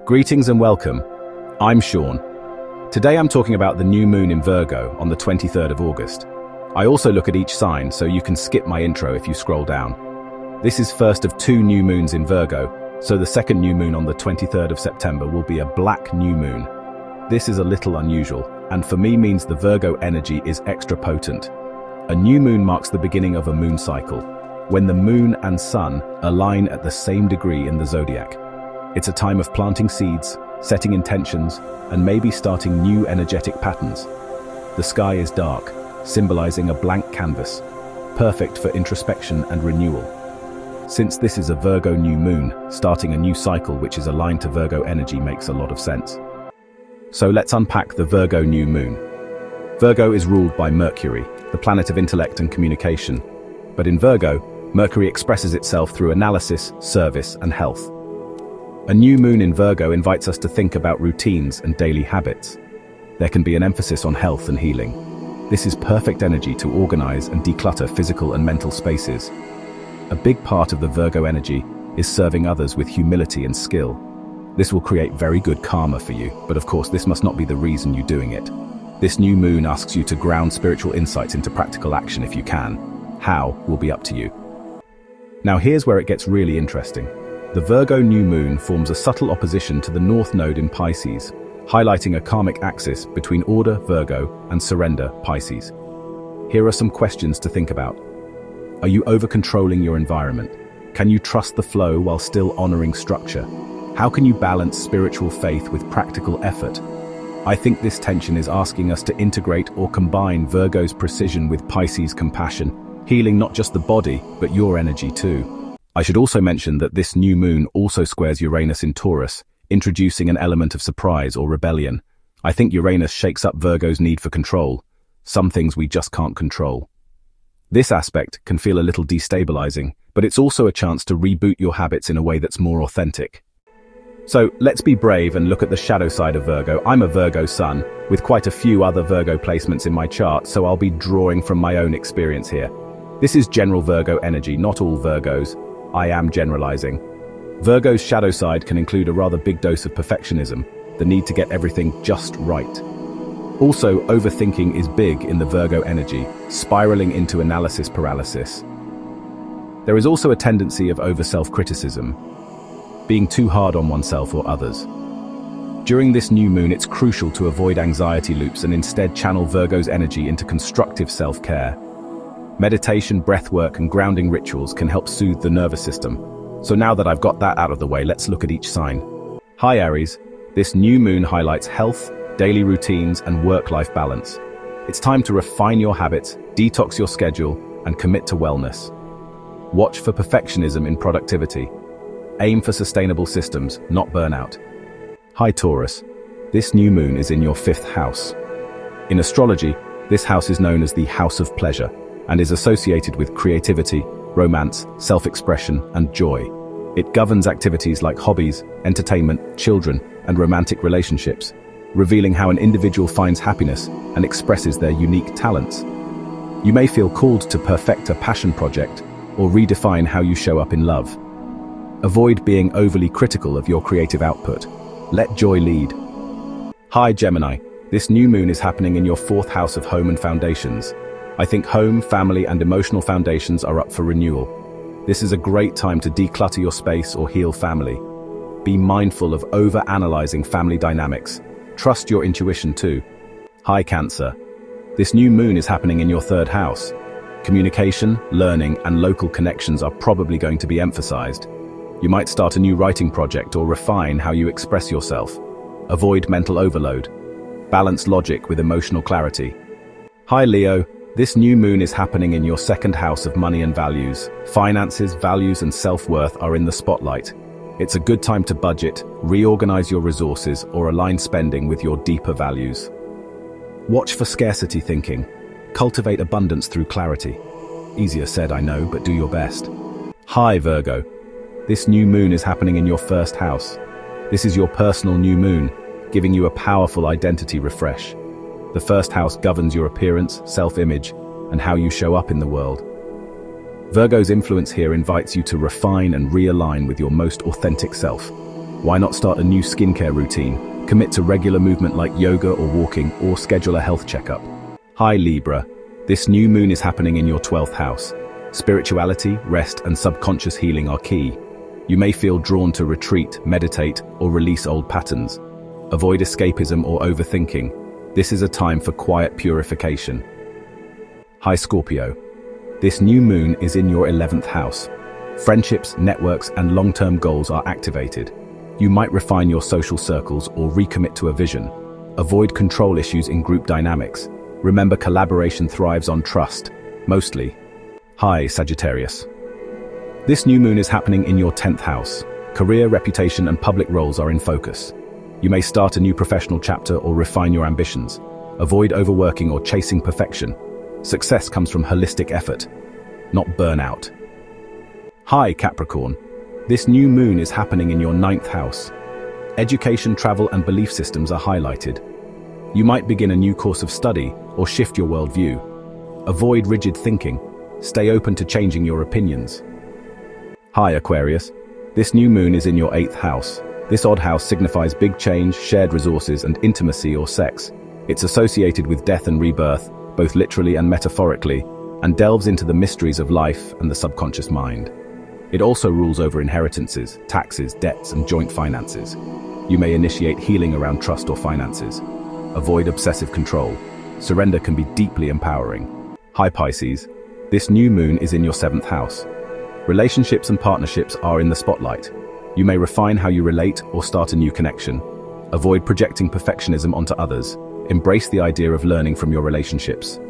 Greetings and welcome. I'm Sean. Today I'm talking about the new moon in Virgo on the 23rd of August. I also look at each sign, so you can skip my intro if you scroll down. This is first of two new moons in Virgo, so the second new moon on the 23rd of September will be a black new moon. This is a little unusual, and for me means the Virgo energy is extra potent. A new moon marks the beginning of a moon cycle, when the moon and sun align at the same degree in the zodiac. It's a time of planting seeds, setting intentions, and maybe starting new energetic patterns. The sky is dark, symbolizing a blank canvas, perfect for introspection and renewal. Since this is a Virgo new moon, starting a new cycle which is aligned to Virgo energy makes a lot of sense. So let's unpack the Virgo new moon. Virgo is ruled by Mercury, the planet of intellect and communication. But in Virgo, Mercury expresses itself through analysis, service, and health. A new moon in Virgo invites us to think about routines and daily habits. There can be an emphasis on health and healing. This is perfect energy to organize and declutter physical and mental spaces. A big part of the Virgo energy is serving others with humility and skill. This will create very good karma for you, but of course this must not be the reason you're doing it. This new moon asks you to ground spiritual insights into practical action if you can. How will be up to you. Now here's where it gets really interesting. The Virgo new moon forms a subtle opposition to the North Node in Pisces, highlighting a karmic axis between order, Virgo, and surrender, Pisces. Here are some questions to think about. Are you over-controlling your environment? Can you trust the flow while still honoring structure? How can you balance spiritual faith with practical effort? I think this tension is asking us to integrate or combine Virgo's precision with Pisces' compassion, healing not just the body, but your energy too. I should also mention that this new moon also squares Uranus in Taurus, introducing an element of surprise or rebellion. I think Uranus shakes up Virgo's need for control, some things we just can't control. This aspect can feel a little destabilizing, but it's also a chance to reboot your habits in a way that's more authentic. So let's be brave and look at the shadow side of Virgo. I'm a Virgo sun, with quite a few other Virgo placements in my chart, so I'll be drawing from my own experience here. This is general Virgo energy, not all Virgos. I am generalizing. Virgo's shadow side can include a rather big dose of perfectionism, the need to get everything just right. Also, overthinking is big in the Virgo energy, spiraling into analysis paralysis. There is also a tendency of over-self-criticism, being too hard on oneself or others. During this new moon, it's crucial to avoid anxiety loops and instead channel Virgo's energy into constructive self-care. Meditation, breathwork, and grounding rituals can help soothe the nervous system. So now that I've got that out of the way, let's look at each sign. Hi Aries, this new moon highlights health, daily routines, and work-life balance. It's time to refine your habits, detox your schedule, and commit to wellness. Watch for perfectionism in productivity. Aim for sustainable systems, not burnout. Hi Taurus, this new moon is in your 5th house. In astrology, this house is known as the House of Pleasure, and is associated with creativity, romance, self-expression, and joy. It governs activities like hobbies, entertainment, children, and romantic relationships, revealing how an individual finds happiness and expresses their unique talents. You may feel called to perfect a passion project or redefine how you show up in love. Avoid being overly critical of your creative output. Let joy lead. Hi Gemini, this new moon is happening in your 4th house of home and foundations. I think home, family, and emotional foundations are up for renewal. This is a great time to declutter your space or heal family. Be mindful of over-analyzing family dynamics. Trust your intuition too. Hi Cancer. This new moon is happening in your 3rd house. Communication, learning, and local connections are probably going to be emphasized. You might start a new writing project or refine how you express yourself. Avoid mental overload. Balance logic with emotional clarity. Hi Leo. This new moon is happening in your 2nd house of money and values. Finances, values, and self-worth are in the spotlight. It's a good time to budget, reorganize your resources, or align spending with your deeper values. Watch for scarcity thinking. Cultivate abundance through clarity. Easier said, I know, but do your best. Hi Virgo. This new moon is happening in your 1st house. This is your personal new moon, giving you a powerful identity refresh. The 1st house governs your appearance, self-image, and how you show up in the world. Virgo's influence here invites you to refine and realign with your most authentic self. Why not start a new skincare routine, commit to regular movement like yoga or walking, or schedule a health checkup? Hi Libra, this new moon is happening in your 12th house. Spirituality, rest, and subconscious healing are key. You may feel drawn to retreat, meditate, or release old patterns. Avoid escapism or overthinking. This is a time for quiet purification. Hi Scorpio, this new moon is in your 11th house. Friendships, networks, and long-term goals are activated. You might refine your social circles or recommit to a vision. Avoid control issues in group dynamics. Remember, collaboration thrives on trust, mostly. Hi, Sagittarius. This new moon is happening in your 10th house. Career, reputation, and public roles are in focus. You may start a new professional chapter or refine your ambitions. Avoid overworking or chasing perfection. Success comes from holistic effort, not burnout. Hi, Capricorn. This new moon is happening in your 9th house. Education, travel, and belief systems are highlighted. You might begin a new course of study or shift your worldview. Avoid rigid thinking. Stay open to changing your opinions. Hi, Aquarius. This new moon is in your 8th house. This odd house signifies big change, shared resources, and intimacy or sex. It's associated with death and rebirth, both literally and metaphorically, and delves into the mysteries of life and the subconscious mind. It also rules over inheritances, taxes, debts, and joint finances. You may initiate healing around trust or finances. Avoid obsessive control. Surrender can be deeply empowering. Hi Pisces. This new moon is in your 7th house. Relationships and partnerships are in the spotlight. You may refine how you relate or start a new connection. Avoid projecting perfectionism onto others. Embrace the idea of learning from your relationships.